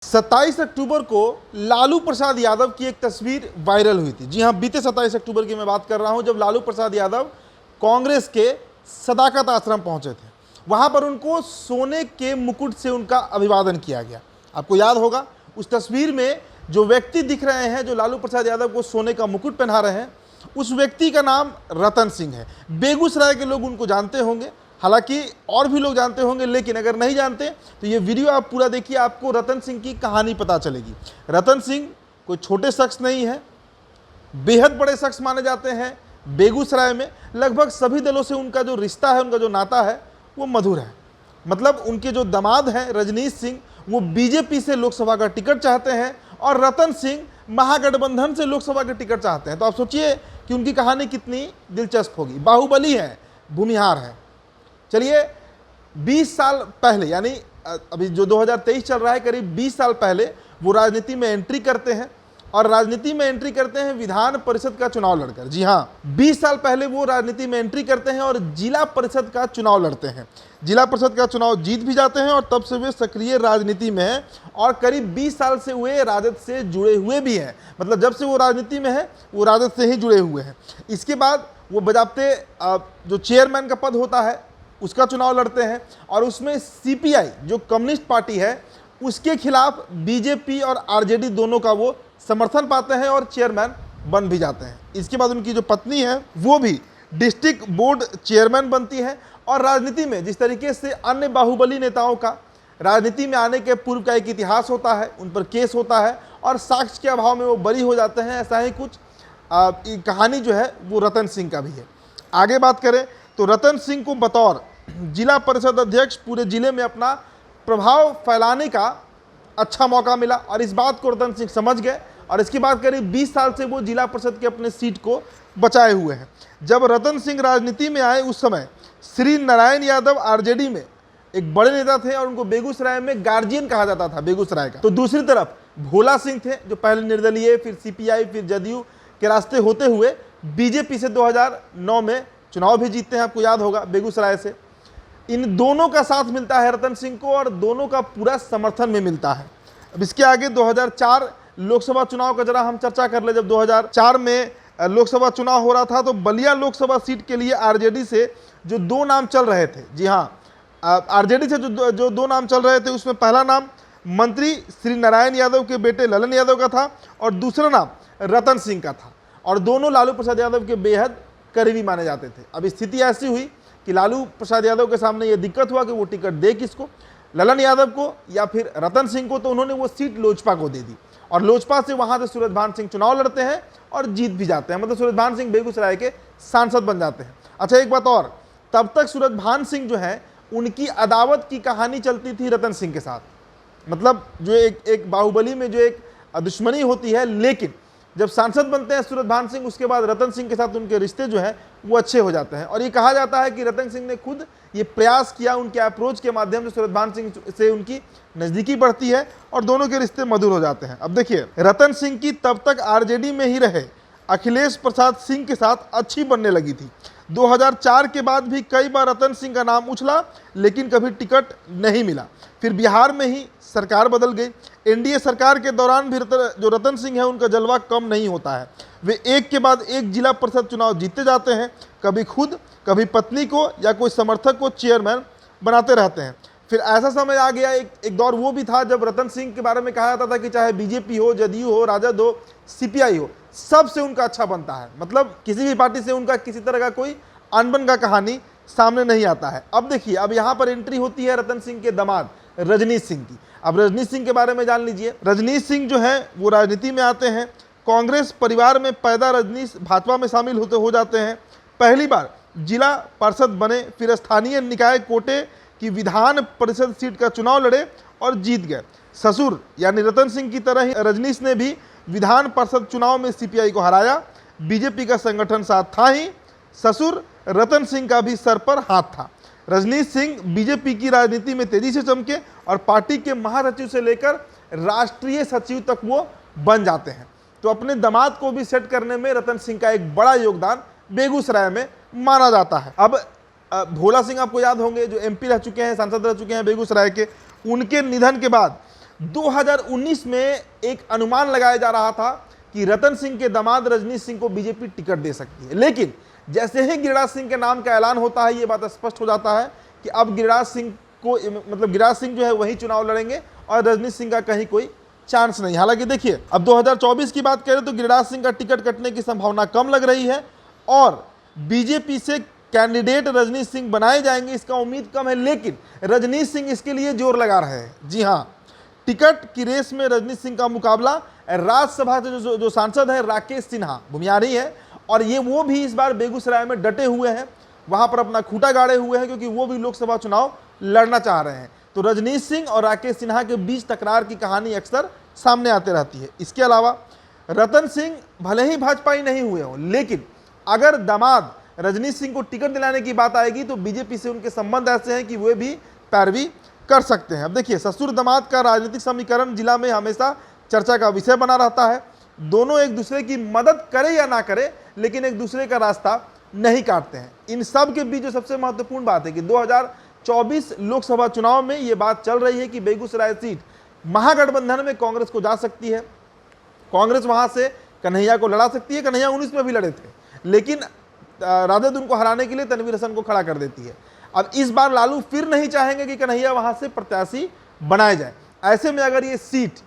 27 अक्टूबर को लालू प्रसाद यादव की एक तस्वीर वायरल हुई थी। जी हां, बीते 27 अक्टूबर की मैं बात कर रहा हूं, जब लालू प्रसाद यादव कांग्रेस के सदाकत आश्रम पहुंचे थे। वहां पर उनको सोने के मुकुट से उनका अभिवादन किया गया। आपको याद होगा, उस तस्वीर में जो व्यक्ति दिख रहे हैं, जो लालू प्रसाद यादव को सोने का मुकुट पहना रहे हैं, उस व्यक्ति का नाम रतन सिंह है। बेगूसराय के लोग उनको जानते होंगे, हालांकि और भी लोग जानते होंगे, लेकिन अगर नहीं जानते तो ये वीडियो आप पूरा देखिए, आपको रतन सिंह की कहानी पता चलेगी। रतन सिंह कोई छोटे शख्स नहीं है, बेहद बड़े शख्स माने जाते हैं। बेगूसराय में लगभग सभी दलों से उनका जो रिश्ता है, उनका जो नाता है, वो मधुर है। मतलब उनके जो दामाद हैं रजनीश सिंह, वो बीजेपी से लोकसभा का टिकट चाहते हैं और रतन सिंह महागठबंधन से लोकसभा का टिकट चाहते हैं। तो आप सोचिए कि उनकी कहानी कितनी दिलचस्प होगी। बाहुबली है, भूमिहार है। चलिए, 20 साल पहले, यानी अभी जो 2023 चल रहा है, करीब 20 साल पहले वो राजनीति में एंट्री करते हैं और राजनीति में एंट्री करते हैं विधान परिषद का चुनाव लड़कर। जी हाँ, 20 साल पहले वो राजनीति में एंट्री करते हैं और जिला परिषद का चुनाव लड़ते हैं। जिला परिषद का चुनाव जीत भी जाते हैं और तब से वे सक्रिय राजनीति में हैं और करीब 20 साल से वे राजद से जुड़े हुए भी हैं। मतलब जब से वो राजनीति में है, वो राजद से ही जुड़े हुए हैं। इसके बाद वो बजाते जो चेयरमैन का पद होता है, उसका चुनाव लड़ते हैं और उसमें सीपीआई जो कम्युनिस्ट पार्टी है, उसके खिलाफ बीजेपी और आरजेडी दोनों का वो समर्थन पाते हैं और चेयरमैन बन भी जाते हैं। इसके बाद उनकी जो पत्नी है, वो भी डिस्ट्रिक्ट बोर्ड चेयरमैन बनती है। और राजनीति में जिस तरीके से अन्य बाहुबली नेताओं का राजनीति में आने के पूर्व का एक इतिहास होता है, उन पर केस होता है और साक्ष्य के अभाव में वो बरी हो जाते हैं, ऐसा ही कुछ कहानी जो है वो रतन सिंह का भी है। आगे बात करें तो रतन सिंह को बतौर जिला परिषद अध्यक्ष पूरे जिले में अपना प्रभाव फैलाने का अच्छा मौका मिला और इस बात को रतन सिंह समझ गए और इसके बाद करीब 20 साल से वो जिला परिषद के अपने सीट को बचाए हुए हैं। जब रतन सिंह राजनीति में आए, उस समय श्री नारायण यादव आरजेडी में एक बड़े नेता थे और उनको बेगूसराय में गार्जियन कहा जाता था, बेगूसराय का। तो दूसरी तरफ भोला सिंह थे, जो पहले निर्दलीय, फिर सीपीआई, फिर जदयू के रास्ते होते हुए बीजेपी से 2009 में चुनाव भी जीतते हैं, आपको याद होगा, बेगूसराय से। इन दोनों का साथ मिलता है रतन सिंह को और दोनों का पूरा समर्थन में मिलता है। अब इसके आगे 2004 लोकसभा चुनाव का जरा हम चर्चा कर ले। जब 2004 में लोकसभा चुनाव हो रहा था तो बलिया लोकसभा सीट के लिए आरजेडी से जो दो नाम चल रहे थे, जी हाँ, आरजेडी से जो दो नाम चल रहे थे, उसमें पहला नाम मंत्री श्री नारायण यादव के बेटे ललन यादव का था और दूसरा नाम रतन सिंह का था और दोनों लालू प्रसाद यादव के बेहद करीबी माने जाते थे। अब स्थिति ऐसी हुई कि लालू प्रसाद यादव के सामने ये दिक्कत हुआ कि वो टिकट दे किसको, ललन यादव को या फिर रतन सिंह को। तो उन्होंने वो सीट लोजपा को दे दी और लोजपा से वहां से सूरजभान सिंह चुनाव लड़ते हैं और जीत भी जाते हैं। मतलब सूरजभान सिंह बेगूसराय के सांसद बन जाते हैं। अच्छा, एक बात और, तब तक सूरजभान सिंह जो है, उनकी अदावत की कहानी चलती थी रतन सिंह के साथ। मतलब जो एक बाहुबली में जो एक दुश्मनी होती है, लेकिन जब सांसद बनते हैं सूरजभान सिंह, उसके बाद रतन सिंह के साथ उनके रिश्ते जो हैं वो अच्छे हो जाते हैं। और ये कहा जाता है कि रतन सिंह ने खुद ये प्रयास किया, उनके अप्रोच के माध्यम से सूरजभान सिंह से उनकी नज़दीकी बढ़ती है और दोनों के रिश्ते मधुर हो जाते हैं। अब देखिए, रतन सिंह की तब तक आरजेडी में ही रहे अखिलेश प्रसाद सिंह के साथ अच्छी बनने लगी थी। 2004 के बाद भी कई बार रतन सिंह का नाम उछला, लेकिन कभी टिकट नहीं मिला। फिर बिहार में ही सरकार बदल गई। एनडीए सरकार के दौरान भी जो रतन सिंह है, उनका जलवा कम नहीं होता है। वे एक के बाद एक जिला परिषद चुनाव जीतते जाते हैं, कभी खुद, कभी पत्नी को या कोई समर्थक को चेयरमैन बनाते रहते हैं। फिर ऐसा समय आ गया, एक दौर वो भी था जब रतन सिंह के बारे में कहा जाता था कि चाहे बीजेपी हो, जदयू हो, राजद हो, सीपीआई हो, सबसे उनका अच्छा बनता है। मतलब किसी भी पार्टी से उनका किसी तरह का कोई अनबन का कहानी सामने नहीं आता है। अब देखिए, अब यहाँ पर एंट्री होती है रतन सिंह के दामाद रजनीश सिंह की। अब रजनीश सिंह के बारे में जान लीजिए। रजनीश सिंह जो है वो राजनीति में आते हैं, कांग्रेस परिवार में पैदा रजनीश भाजपा में शामिल हो जाते हैं। पहली बार जिला पार्षद बने, फिर स्थानीय निकाय कोटे की विधान परिषद सीट का चुनाव लड़े और जीत गए। ससुर यानी रतन सिंह की तरह ही रजनीश ने भी विधान परिषद चुनाव में सीपीआई को हराया। बीजेपी का संगठन साथ था ही, ससुर रतन सिंह का भी सर पर हाथ था। रजनीश सिंह बीजेपी की राजनीति में तेजी से चमके और पार्टी के महासचिव से लेकर राष्ट्रीय सचिव तक वो बन जाते हैं। तो अपने दामाद को भी सेट करने में रतन सिंह का एक बड़ा योगदान बेगूसराय में माना जाता है। अब भोला सिंह आपको याद होंगे, जो एमपी रह चुके हैं, सांसद रह चुके हैं बेगूसराय के। उनके निधन के बाद 2019 में एक अनुमान लगाया जा रहा था कि रतन सिंह के दामाद रजनीश सिंह को बीजेपी टिकट दे सकती है, लेकिन जैसे ही गिरिराज सिंह के नाम का ऐलान होता है, ये बात स्पष्ट हो जाता है कि अब गिरिराज सिंह को, मतलब गिरिराज सिंह जो है वही चुनाव लड़ेंगे और रजनीश सिंह का कहीं कोई चांस नहीं। हालांकि देखिए, अब 2024 की बात करें तो गिरिराज सिंह का टिकट कटने की संभावना कम लग रही है और बीजेपी से कैंडिडेट रजनीश सिंह बनाए जाएंगे इसका उम्मीद कम है, लेकिन रजनीश सिंह इसके लिए जोर लगा रहे हैं। जी हाँ, टिकट की रेस में रजनीश सिंह का मुकाबला राज्यसभा से जो सांसद है राकेश सिन्हा भूमियारी है, और ये वो भी इस बार बेगूसराय में डटे हुए हैं, वहां पर अपना खूंटा गाड़े हुए हैं, क्योंकि वो भी लोकसभा चुनाव लड़ना चाह रहे हैं। तो रजनीश सिंह और राकेश सिन्हा के बीच तकरार की कहानी अक्सर सामने आते रहती है। इसके अलावा रतन सिंह भले ही भाजपाई नहीं हुए हों, लेकिन अगर दामाद रजनीश सिंह को टिकट दिलाने की बात आएगी तो बीजेपी से उनके संबंध ऐसे हैं कि वे भी पैरवी कर सकते हैं। अब देखिए, ससुर दामाद का राजनीतिक समीकरण जिला में हमेशा चर्चा का विषय बना रहता है। दोनों एक दूसरे की मदद करे या ना करे, लेकिन एक दूसरे का रास्ता नहीं काटते हैं। इन सब के बीच जो सबसे महत्वपूर्ण बात है कि 2024 लोकसभा चुनाव में ये बात चल रही है कि बेगूसराय सीट महागठबंधन में कांग्रेस को जा सकती है। कांग्रेस वहां से कन्हैया को लड़ा सकती है, कन्हैया 19 में भी लड़े थे, लेकिन राजद उनको हराने के लिए तनवीर हसन को खड़ा कर देती है। अब इस बार लालू फिर नहीं चाहेंगे कि कन्हैया वहां से प्रत्याशी बनाए जाए। ऐसे में अगर ये सीट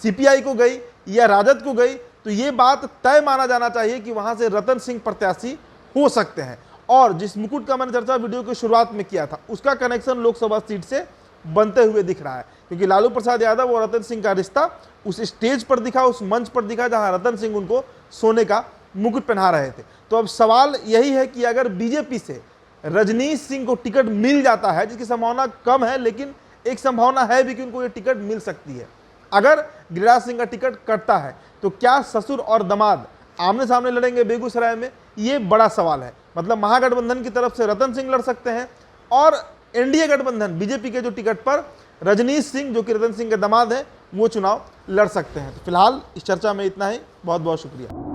सीपीआई को गई या राजद को गई तो ये बात तय माना जाना चाहिए कि वहां से रतन सिंह प्रत्याशी हो सकते हैं। और जिस मुकुट का मैंने चर्चा वीडियो की शुरुआत में किया था, उसका कनेक्शन लोकसभा सीट से बनते हुए दिख रहा है, क्योंकि लालू प्रसाद यादव और रतन सिंह का रिश्ता उस स्टेज पर दिखा, उस मंच पर दिखा जहां रतन सिंह उनको सोने का मुकुट पहना रहे थे। तो अब सवाल यही है कि अगर बीजेपी से रजनीश सिंह को टिकट मिल जाता है, जिसकी संभावना कम है लेकिन एक संभावना है भी कि उनको ये टिकट मिल सकती है, अगर गिरिराज सिंह का टिकट कटता है तो क्या ससुर और दामाद आमने सामने लड़ेंगे बेगूसराय में? ये बड़ा सवाल है। मतलब महागठबंधन की तरफ से रतन सिंह लड़ सकते हैं और एनडीए गठबंधन बीजेपी के जो टिकट पर रजनीश सिंह, जो कि रतन सिंह के दामाद हैं, वो चुनाव लड़ सकते हैं। तो फिलहाल इस चर्चा में इतना ही। बहुत बहुत शुक्रिया।